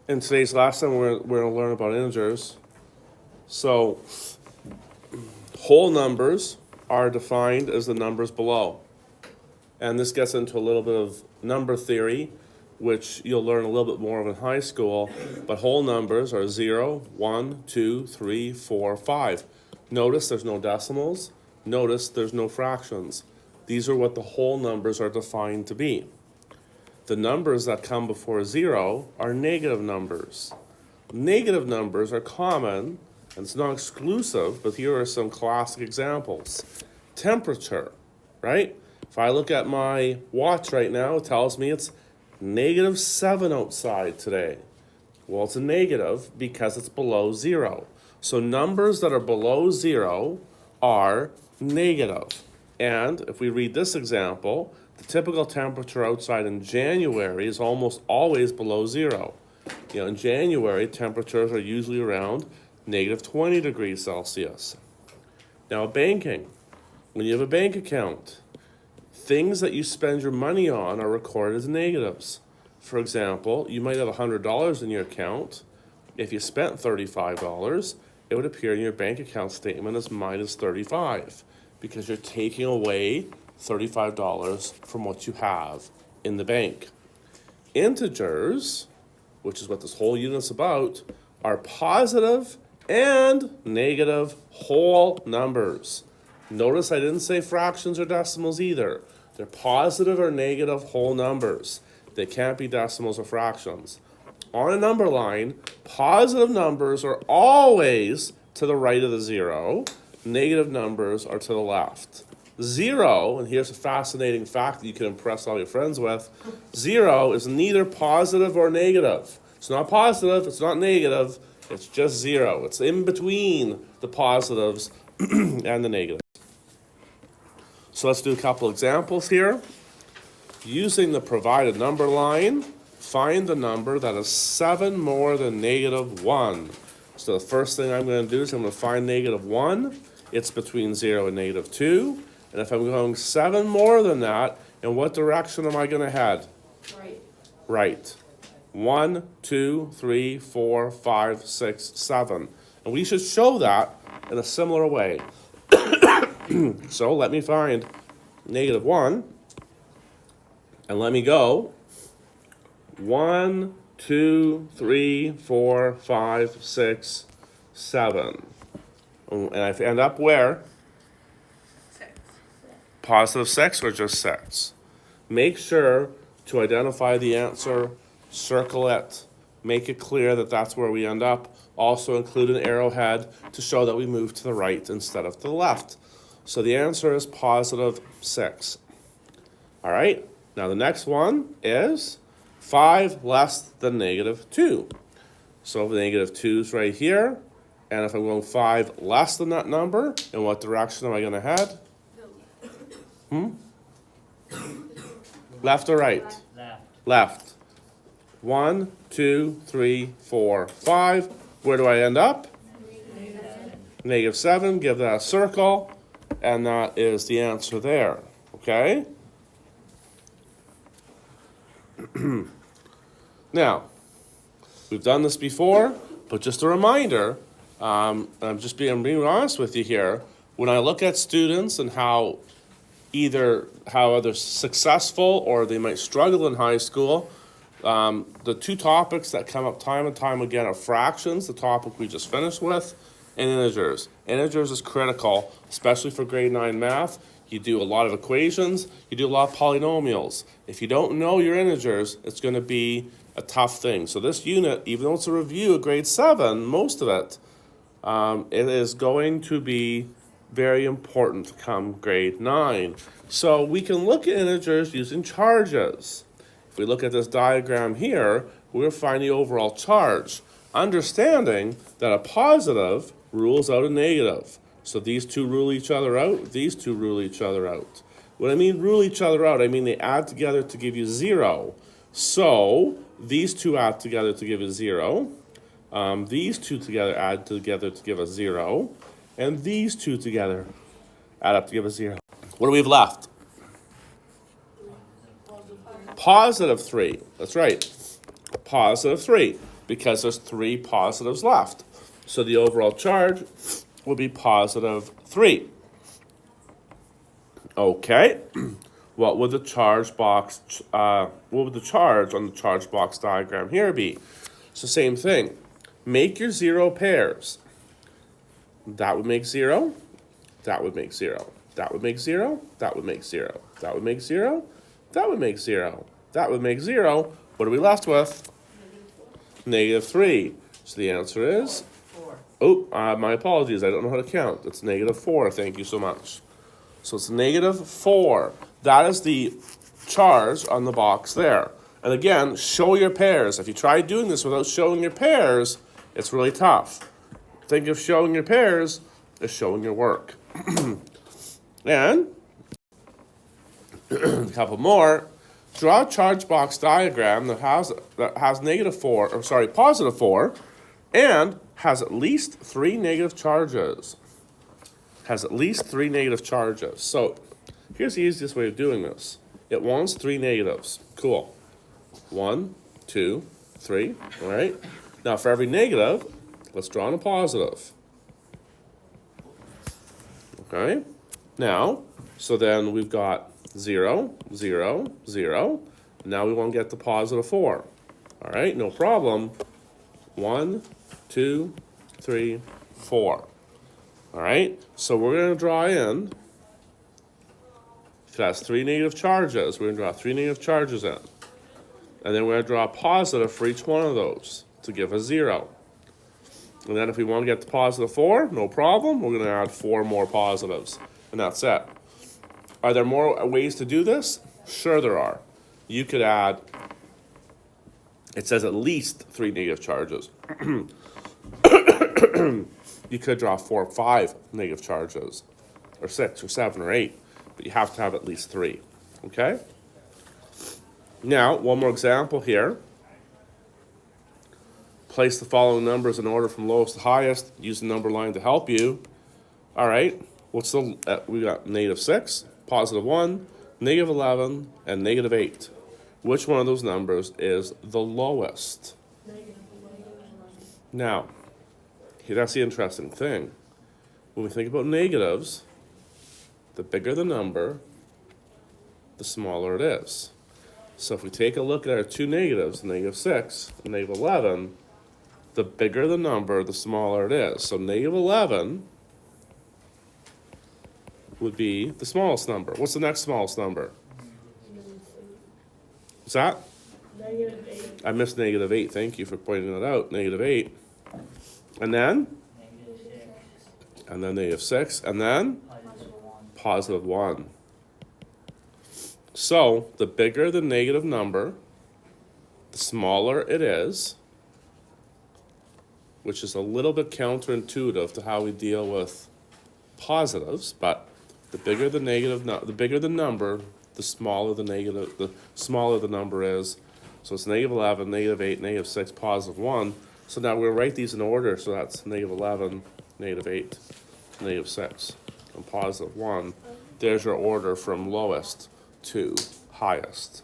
In today's lesson, we're going to learn about integers. So, whole numbers are defined as the numbers below. And this gets into a little bit of number theory, which you'll learn a little bit more of in high school. But whole numbers are 0, 1, 2, 3, 4, 5. Notice there's no decimals. Notice there's no fractions. These are what the whole numbers are defined to be. The numbers that come before 0 are negative numbers. Negative numbers are common, and it's not exclusive, but here are some classic examples. Temperature, right? If I look at my watch right now, it tells me it's -7 outside today. Well, it's a negative because it's below 0. So numbers that are below 0 are negative. And if we read this example, the typical temperature outside in January is almost always below 0. In January, temperatures are usually around -20 degrees Celsius. Now, banking. When you have a bank account, things that you spend your money on are recorded as negatives. For example, you might have $100 in your account. If you spent $35, it would appear in your bank account statement as -35 because you're taking away $35 from what you have in the bank. Integers, which is what this whole unit's about, are positive and negative whole numbers. Notice I didn't say fractions or decimals either. They're positive or negative whole numbers. They can't be decimals or fractions. On a number line, positive numbers are always to the right of the 0. Negative numbers are to the left. 0, and here's a fascinating fact that you can impress all your friends with, 0 is neither positive or negative. It's not positive, it's not negative, it's just 0. It's in between the positives and the negatives. So let's do a couple examples here. Using the provided number line, find the number that is 7 more than -1. So the first thing I'm going to do is I'm going to find -1. It's between 0 and -2. And if I'm going 7 more than that, in what direction am I going to head? Right. Right. 1, 2, 3, 4, 5, 6, 7. And we should show that in a similar way. So let me find -1. And let me go 1, 2, 3, 4, 5, 6, 7. And I end up where? 6. Positive 6 or just 6? Make sure to identify the answer, circle it, make it clear that that's where we end up. Also include an arrowhead to show that we move to the right instead of to the left. So the answer is positive 6. All right, now the next one is 5 less than -2. So the -2 is right here. And if I'm going 5 less than that number, in what direction am I going to head? Left or right? Left. 1, 2, 3, 4, 5. Where do I end up? -7. Give that a circle. And that is the answer there. Okay? Now, we've done this before, but just a reminder, I'm being honest with you here. When I look at students and how they're successful or they might struggle in high school, the two topics that come up time and time again are fractions, the topic we just finished with, and integers. Integers is critical, especially for grade 9 math. You do a lot of equations, you do a lot of polynomials. If you don't know your integers, it's going to be a tough thing. So this unit, even though it's a review of grade 7, most of it, it is going to be very important come grade 9. So we can look at integers using charges. If we look at this diagram here, we're finding the overall charge, understanding that a positive rules out a negative. So these two rule each other out, these two rule each other out. When I mean rule each other out, I mean they add together to give you 0. So these two add together to give you 0. These two together add together to give us 0. And these two together add up to give us 0. What do we have left? Positive 3. That's right. Positive 3. because there's 3 positives left. So the overall charge will be positive 3. Okay. What would the charge box, what would the charge on the charge box diagram here be? So same thing. Make your 0 pairs. That would make 0. That would make 0. That would make 0. That would make 0. That would make 0. That would make 0. That would make 0. What are we left with? Negative 3. So the answer is? 4. Oh, my apologies. I don't know how to count. It's negative 4. Thank you so much. So it's negative 4. That is the charge on the box there. And again, show your pairs. If you try doing this without showing your pairs, it's really tough. Think of showing your pairs as showing your work. And a couple more. Draw a charge box diagram that has negative 4, or sorry, positive 4, and has at least 3 negative charges. Has at least 3 negative charges. So here's the easiest way of doing this. It wants 3 negatives. Cool. 1, 2, 3. All right. Now for every negative, let's draw in a positive. Okay. Now, so then we've got 0, 0, 0. Now we want to get the positive 4. All right, no problem. 1, 2, 3, 4. All right, so we're going to draw in, if it has 3 negative charges, we're going to draw 3 negative charges in. And then we're going to draw a positive for each one of those to give us 0. And then if we want to get the positive 4, no problem. We're going to add 4 more positives. And that's it. Are there more ways to do this? Sure there are. You could add, it says at least 3 negative charges. You could draw 4 or 5 negative charges, or 6 or 7 or 8, but you have to have at least 3. Okay? Now, one more example here. Place the following numbers in order from lowest to highest. Use the number line to help you. All right. What's the? We got negative 6, positive 1, negative 11, and negative 8. Which one of those numbers is the lowest? Now, that's the interesting thing. When we think about negatives, the bigger the number, the smaller it is. So if we take a look at our 2 negatives, negative 6 and negative 11, the bigger the number, the smaller it is. So negative 11 would be the smallest number. What's the next smallest number? What's that? Negative 8. I missed negative 8. Thank you for pointing that out. Negative 8. And then? And then negative 6. And then? Positive 1. So, the bigger the negative number, the smaller it is, which is a little bit counterintuitive to how we deal with positives, but the bigger the negative, the bigger the number, the smaller the negative, the smaller the number is. So it's negative 11, negative 8, negative 6, positive 1. So now we'll write these in order. So that's negative 11, negative 8, negative 6, and positive 1. There's your order from lowest to highest.